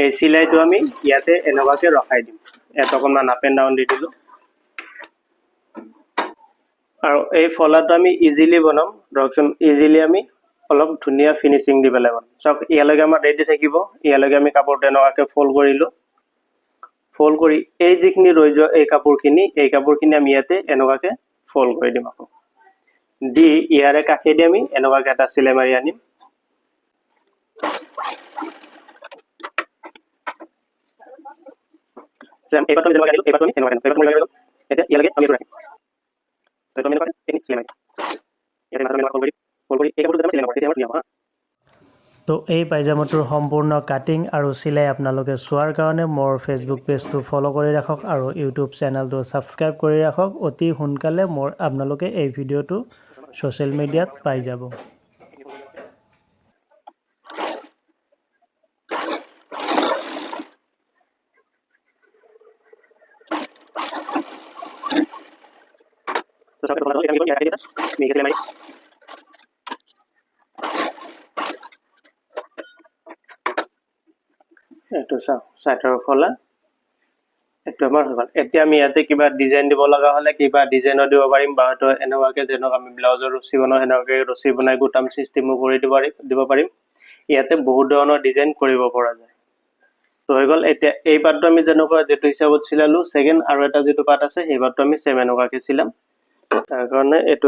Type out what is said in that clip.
এই চিলাইটো আমি ইয়াতে এনেকুৱাকে ৰখাই দিম ইয়াত অকণমান আপ এণ্ড ডাউন দি দিলোঁ আৰু এই ফলাটো আমি ইজিলি বনাম ধৰকচোন ইজিলি আমি অলপ ধুনীয়া ফিনিচিং দি পেলাই বনাম চাওক ইয়ালৈকে আমাৰ ৰেডি থাকিব ইয়ালৈকে আমি কাপোৰটো এনেকুৱাকৈ ফল্ড কৰিলোঁ ফল্ড কৰি এই যিখিনি ৰৈ যোৱা এই কাপোৰখিনি আমি ইয়াতে এনেকুৱাকৈ ফল্ড কৰি দিম আকৌ দি ইয়াৰে কাষেদি আমি এনেকুৱাকৈ এটা চিলাই মাৰি আনিম এইবাৰটো আমি যেনেকুৱাকৈ আনিলোঁ এইবাৰটো আমি এনেকুৱাকৈ এইবাৰটো মই এতিয়া ইয়ালৈকে আমি ৰাখিম তো আমি এনেকুৱাকৈ এইখিনি চিলাই মাৰিম ইয়াতে মাত্ৰ আমি এনেকুৱা ফল্ড কৰি এই কাপোৰটো চিলাই নকৰোঁ তেতিয়া আমাৰ ধুনীয়া হ'ব তো এই পাইজামাটোৰ সম্পূৰ্ণ কাটিং আৰু চিলাই আপোনালোকে চোৱাৰ কাৰণে মোৰ ফেচবুক পেজটো ফ'ল' কৰি ৰাখক আৰু ইউটিউব চেনেলটো ছাবস্ক্ৰাইব কৰি ৰাখক অতি সোনকালে আপোনালোকে এই ভিডিঅ'টো ছ'চিয়েল মিডিয়াত পাই যাব তো সবকে ভালো এটা আমি ইয়াতে দিতা মেকে চিলাই মারি এইটো চাও সাইডৰ ফলা এইটো আমাৰ হৈ গ'ল এতিয়া আমি ইয়াতে কিবা ডিজাইন দিব লগা হলে কিবা ডিজাইনো দিব পাৰিম বা হয়তো এনেকুৱাকে যেনেকুৱা আমি ব্লাউজৰ ৰচি বনাও সেনেকুৱাকে ৰচি বনাই গুটাম চিষ্টেমো কৰি দিব পাৰিম ইয়াতে বহুত ধৰণৰ ডিজাইন কৰিব পৰা যায় তো হৈ গ'ল এতিয়া এই পাৰ্টটো আমি যেনেকুৱা যেটো হিচাপত চিলালো সেকেন্ড আৰু এটা যেটো পাৰ্ট আছে সেই পাৰ্টটো আমি সেম এনেকুৱাকে চিলাম তাৰ কাৰণে এইটো